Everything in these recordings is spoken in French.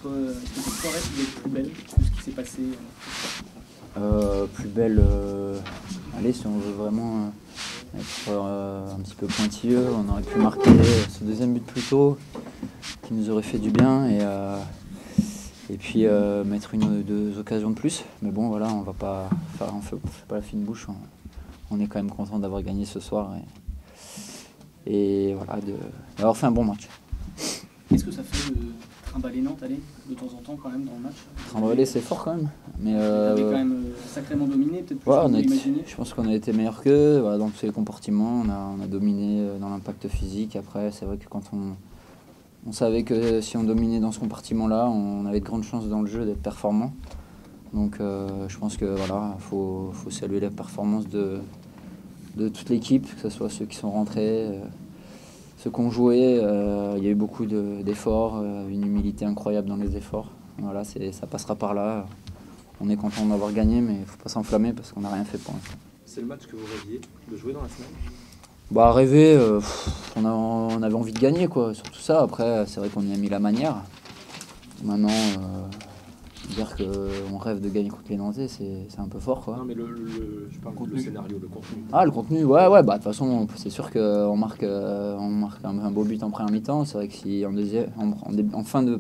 est-ce que cette soirée pouvait être plus belle que ce qui s'est passé Plus belle, allez, si on veut vraiment être un petit peu pointilleux, on aurait pu marquer ce deuxième but plus tôt, qui nous aurait fait du bien, et puis mettre une ou deux occasions de plus. Mais bon, voilà, on va pas faire un feu, pas la fine bouche. On est quand même content d'avoir gagné ce soir et voilà, d'avoir fait un bon match. Qu'est-ce que ça fait de trimballer Nantes, allez, de temps en temps quand même dans le match? Trimballer, c'est fort quand même. Mais vous avez quand même sacrément dominé, peut-être plus ouais, que vous l'imaginez. je pense qu'on a été meilleurs qu'eux. Voilà, dans tous les compartiments, on a dominé dans l'impact physique. Après, c'est vrai que quand on savait que si on dominait dans ce compartiment-là, on avait de grandes chances dans le jeu d'être performant. Donc je pense que voilà, faut saluer la performance de toute l'équipe, que ce soit ceux qui sont rentrés, ceux qui ont joué. Il y a eu beaucoup d'efforts, une humilité incroyable dans les efforts. Voilà, ça passera par là. On est content d'avoir gagné, mais il ne faut pas s'enflammer parce qu'on n'a rien fait pour l'instant. C'est le match que vous rêviez de jouer dans la semaine? Bah, rêver, on avait envie de gagner, quoi. Surtout ça. Après, c'est vrai qu'on y a mis la manière. Maintenant, dire qu'on rêve de gagner contre les Nantais, c'est un peu fort, quoi. Non, mais je parle du scénario, le contenu. Ah, le contenu, ouais, bah de toute façon, c'est sûr qu'on marque un beau but en première mi-temps. C'est vrai que si en fin de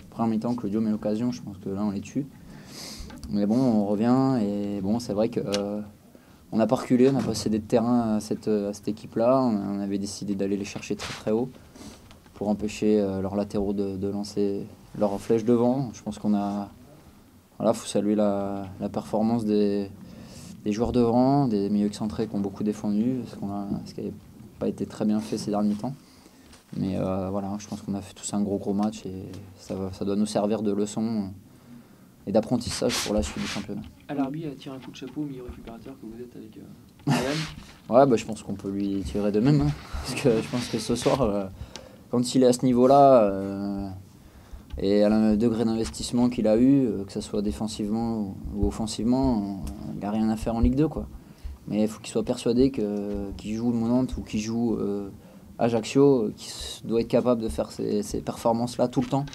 première mi-temps, Claudio met l'occasion, je pense que là, on les tue. Mais bon, on revient et bon, c'est vrai que on n'a pas reculé, on a pas cédé de terrain à cette équipe-là. On avait décidé d'aller les chercher très très haut pour empêcher leurs latéraux de lancer leur flèche devant. Je pense voilà, faut saluer la performance des joueurs devant, des milieux excentrés qui ont beaucoup défendu, ce qui n'avait pas été très bien fait ces derniers temps. Mais voilà, je pense qu'on a fait tous un gros match et ça doit nous servir de leçon et d'apprentissage pour la suite du championnat. Alarbi a tiré un coup de chapeau au milieu récupérateur que vous êtes avec Ryan. Ouais, bah, je pense qu'on peut lui tirer de même, hein, parce que je pense que ce soir, quand il est à ce niveau-là, et à le degré d'investissement qu'il a eu, que ce soit défensivement ou offensivement, il n'a rien à faire en Ligue 2, quoi. Mais il faut qu'il soit persuadé qu'il joue le Nantes ou qu'il joue Ajaccio, qu'il doit être capable de faire ces performances-là tout le temps.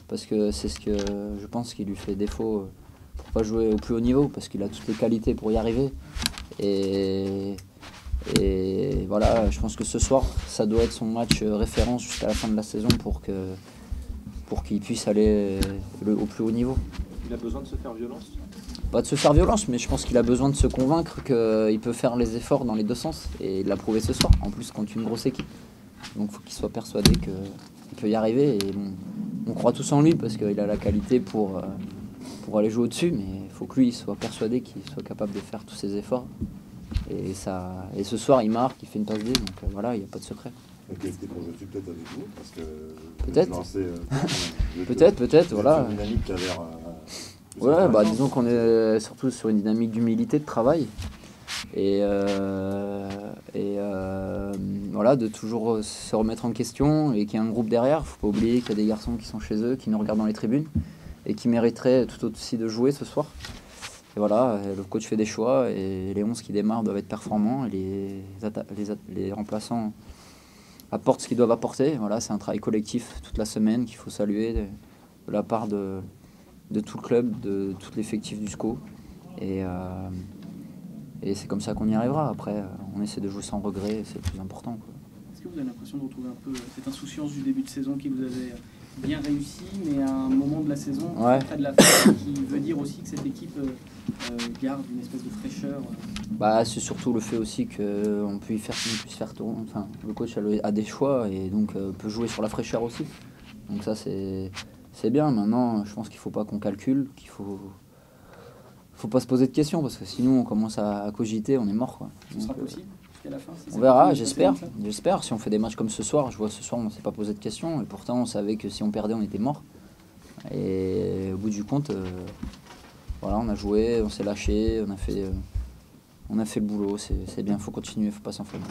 Parce que c'est ce que je pense qui lui fait défaut pour pas jouer au plus haut niveau, parce qu'il a toutes les qualités pour y arriver. Et voilà, je pense que ce soir, ça doit être son match référence jusqu'à la fin de la saison pour qu'il puisse aller au plus haut niveau. Il a besoin de se faire violence? Pas de se faire violence, mais je pense qu'il a besoin de se convaincre qu'il peut faire les efforts dans les deux sens. Et il l'a prouvé ce soir, en plus contre une grosse équipe. Donc il faut qu'il soit persuadé qu'il peut y arriver. Et bon, on croit tous en lui parce qu'il a la qualité pour aller jouer au-dessus, mais il faut que lui soit persuadé qu'il soit capable de faire tous ses efforts. Et ce soir, il marque, il fait une passe D, donc voilà, il n'y a pas de secret. Qu'est-ce qui est projeté peut-être avec vous? Parce que peut-être. Peut-être, voilà. Une dynamique qui a l'air. Ouais, bah disons qu'on est surtout sur une dynamique d'humilité, de travail. Et voilà, de toujours se remettre en question et qu'il y a un groupe derrière. Il ne faut pas oublier qu'il y a des garçons qui sont chez eux, qui nous regardent dans les tribunes et qui mériteraient tout aussi de jouer ce soir. Et voilà, le coach fait des choix et les 11 qui démarrent doivent être performants et les remplaçants apportent ce qu'ils doivent apporter. Voilà, c'est un travail collectif toute la semaine qu'il faut saluer de la part de tout le club, de tout l'effectif du SCO. Et c'est comme ça qu'on y arrivera. Après, on essaie de jouer sans regret, c'est le plus important, quoi. Est-ce que vous avez l'impression de retrouver un peu cette insouciance du début de saison qui vous avait bien réussi, mais à un moment de la saison, près de la fin, qui veut dire aussi que cette équipe garde une espèce de fraîcheur Bah, c'est surtout le fait aussi qu'on puisse faire tourner. Enfin, le coach a des choix et donc peut jouer sur la fraîcheur aussi. Donc ça, c'est bien. Maintenant, je pense qu'il ne faut pas qu'on calcule, qu'il faut pas se poser de questions parce que sinon on commence à cogiter, on est mort, quoi. Ce sera possible jusqu'à la fin? On verra, j'espère. Si on fait des matchs comme ce soir, je vois ce soir on ne s'est pas posé de questions et pourtant on savait que si on perdait on était mort. Et au bout du compte, voilà, on a joué, on s'est lâché, on a fait le boulot, c'est bien, il faut continuer, il ne faut pas s'enflammer.